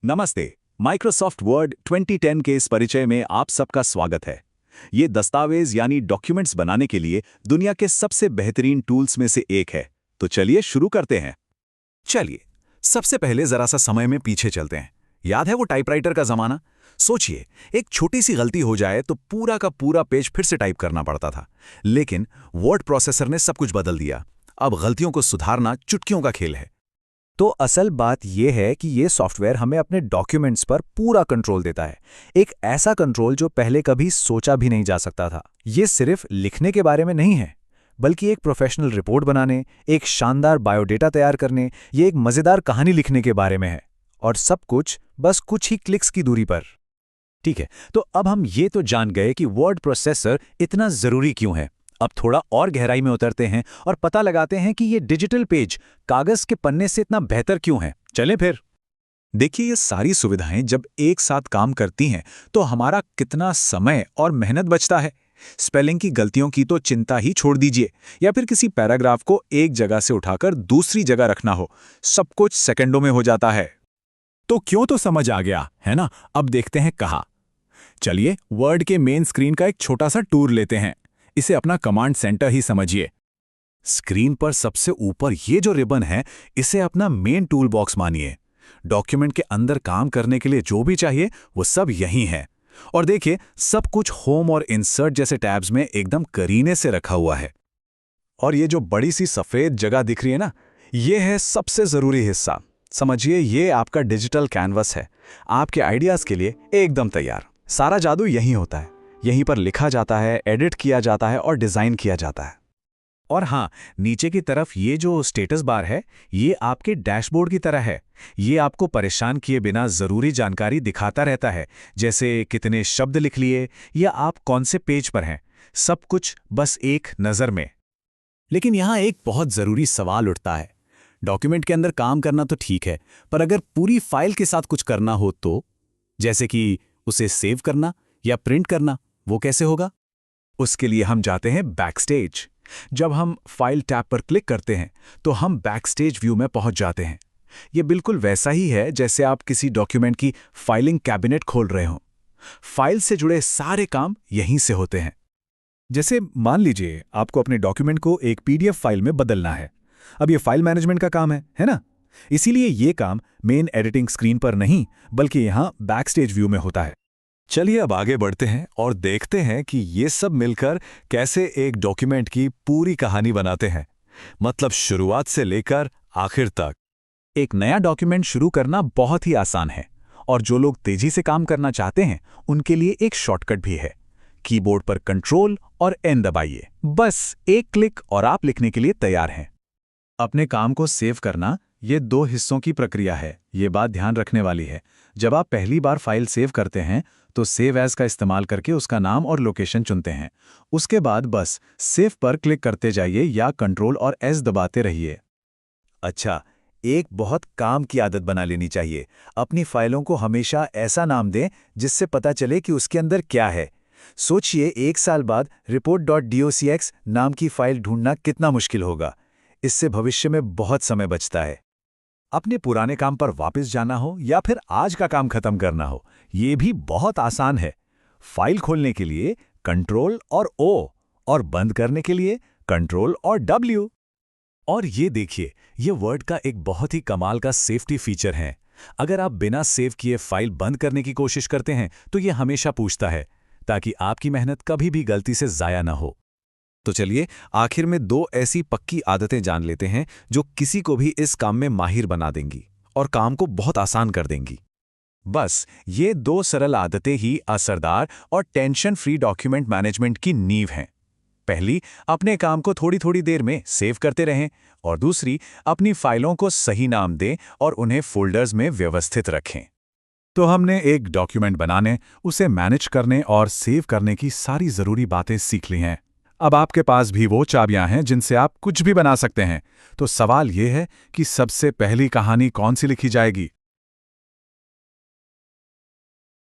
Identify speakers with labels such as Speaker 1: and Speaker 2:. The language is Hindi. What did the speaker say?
Speaker 1: नमस्ते। माइक्रोसॉफ्ट वर्ड 2010 के इस परिचय में आप सबका स्वागत है। ये दस्तावेज यानी डॉक्यूमेंट्स बनाने के लिए दुनिया के सबसे बेहतरीन टूल्स में से एक है। तो चलिए शुरू करते हैं। चलिए, सबसे पहले जरा सा समय में पीछे चलते हैं। याद है वो टाइपराइटर का जमाना? सोचिए, एक छोटी सी गलती हो जाए तो पूरा का पूरा पेज फिर से टाइप करना पड़ता था। लेकिन वर्ड प्रोसेसर ने सब कुछ बदल दिया। अब गलतियों को सुधारना चुटकियों का खेल है।
Speaker 2: तो असल बात यह है कि ये सॉफ्टवेयर हमें अपने डॉक्यूमेंट्स पर पूरा कंट्रोल देता है। एक ऐसा कंट्रोल जो पहले कभी सोचा भी नहीं जा सकता था। ये सिर्फ लिखने के बारे में नहीं है, बल्कि एक प्रोफेशनल रिपोर्ट बनाने, एक शानदार बायोडेटा तैयार करने, ये एक मज़ेदार कहानी लिखने के बारे में है। और सब कुछ बस कुछ ही क्लिक्स की दूरी पर।
Speaker 1: ठीक है, तो अब हम ये तो जान गए कि वर्ड प्रोसेसर इतना ज़रूरी क्यों है। अब थोड़ा और गहराई में उतरते हैं और पता लगाते हैं कि ये डिजिटल पेज कागज़ के पन्ने से इतना बेहतर क्यों है। चलें फिर। देखिए, ये सारी सुविधाएं जब एक साथ काम करती हैं तो हमारा कितना समय और मेहनत बचता है। स्पेलिंग की गलतियों की तो चिंता ही छोड़ दीजिए, या फिर किसी पैराग्राफ को एक जगह से उठाकर दूसरी जगह रखना हो, सब कुछ सेकंडों में हो जाता है।
Speaker 3: तो क्यों तो समझ आ गया, है ना? अब देखते हैं कहाँ। चलिए, वर्ड के मेन स्क्रीन का एक छोटा सा टूर लेते हैं। इसे अपना कमांड सेंटर ही समझिए।
Speaker 1: स्क्रीन पर सबसे ऊपर ये जो रिबन है, इसे अपना मेन टूल बॉक्स मानिए। डॉक्यूमेंट के अंदर काम करने के लिए जो भी चाहिए वो सब यहीं है। और देखिए, सब कुछ होम और इंसर्ट जैसे टैब्स में एकदम करीने से रखा हुआ है। और ये जो बड़ी सी सफ़ेद जगह दिख रही है ना, ये है सबसे ज़रूरी हिस्सा। समझिए, ये आपका डिजिटल कैनवस है, आपके आइडियाज़ के लिए एकदम तैयार। सारा जादू यहीं होता है। यहीं पर लिखा जाता है, एडिट किया जाता है और डिज़ाइन किया जाता है। और हाँ, नीचे की तरफ ये जो स्टेटस बार है, ये आपके डैशबोर्ड की तरह है। ये आपको परेशान किए बिना ज़रूरी जानकारी दिखाता रहता है, जैसे कितने शब्द लिख लिए या आप कौन से पेज पर हैं। सब कुछ बस एक नज़र में।
Speaker 3: लेकिन यहाँ एक बहुत ज़रूरी सवाल उठता है। डॉक्यूमेंट के अंदर काम करना तो ठीक है, पर अगर पूरी फाइल के साथ कुछ करना हो तो, जैसे कि उसे सेव करना या प्रिंट करना, वो कैसे होगा?
Speaker 1: उसके लिए हम जाते हैं बैकस्टेज। जब हम फाइल टैब पर क्लिक करते हैं तो हम बैकस्टेज व्यू में पहुंच जाते हैं। ये बिल्कुल वैसा ही है जैसे आप किसी डॉक्यूमेंट की फाइलिंग कैबिनेट खोल रहे हों। फाइल से जुड़े सारे काम यहीं से होते हैं।
Speaker 2: जैसे मान लीजिए आपको अपने डॉक्यूमेंट को एक पीडीएफ फाइल में बदलना है। अब ये फाइल मैनेजमेंट का काम है ना? इसीलिए ये काम मेन एडिटिंग स्क्रीन पर नहीं, बल्कि यहाँ बैकस्टेज व्यू में होता है।
Speaker 1: चलिए अब आगे बढ़ते हैं और देखते हैं कि ये सब मिलकर कैसे एक डॉक्यूमेंट की पूरी कहानी बनाते हैं, मतलब शुरुआत से लेकर आखिर तक। एक नया डॉक्यूमेंट शुरू करना बहुत ही आसान है, और जो लोग तेजी से काम करना चाहते हैं उनके लिए एक शॉर्टकट भी है। कीबोर्ड पर कंट्रोल और एन दबाइए। बस एक क्लिक और आप लिखने के लिए तैयार हैं। अपने काम को सेव करना ये दो हिस्सों की प्रक्रिया है। ये बात ध्यान रखने वाली है। जब आप पहली बार फाइल सेव करते हैं तो सेव एज का इस्तेमाल करके उसका नाम और लोकेशन चुनते हैं। उसके बाद बस सेव पर क्लिक करते जाइए या कंट्रोल और एस दबाते रहिए। अच्छा, एक बहुत काम की आदत बना लेनी चाहिए। अपनी फाइलों को हमेशा ऐसा नाम दें जिससे पता चले कि उसके अंदर क्या है। सोचिए, 1 साल बाद report.docx नाम की फाइल ढूंढना कितना मुश्किल होगा। इससे भविष्य में बहुत समय बचता है। अपने पुराने काम पर वापस जाना हो या फिर आज का काम खत्म करना हो, ये भी बहुत आसान है। फाइल खोलने के लिए कंट्रोल और ओ, और बंद करने के लिए कंट्रोल और डब्ल्यू। और ये देखिए, ये वर्ड का एक बहुत ही कमाल का सेफ्टी फीचर है। अगर आप बिना सेव किए फाइल बंद करने की कोशिश करते हैं तो ये हमेशा पूछता है, ताकि आपकी मेहनत कभी भी गलती से ज़ाया ना हो। तो चलिए, आखिर में 2 ऐसी पक्की आदतें जान लेते हैं जो किसी को भी इस काम में माहिर बना देंगी और काम को बहुत आसान कर देंगी। बस ये 2 सरल आदतें ही असरदार और टेंशन फ्री डॉक्यूमेंट मैनेजमेंट की नींव हैं। पहली, अपने काम को थोड़ी थोड़ी देर में सेव करते रहें, और दूसरी, अपनी फाइलों को सही नाम दें और उन्हें फोल्डर्स में व्यवस्थित रखें। तो हमने एक डॉक्यूमेंट बनाने, उसे मैनेज करने और सेव करने की सारी ज़रूरी बातें सीख ली हैं। अब आपके पास भी वो चाबियां हैं जिनसे आप कुछ भी बना सकते हैं। तो सवाल ये है कि सबसे पहली कहानी कौन सी लिखी जाएगी?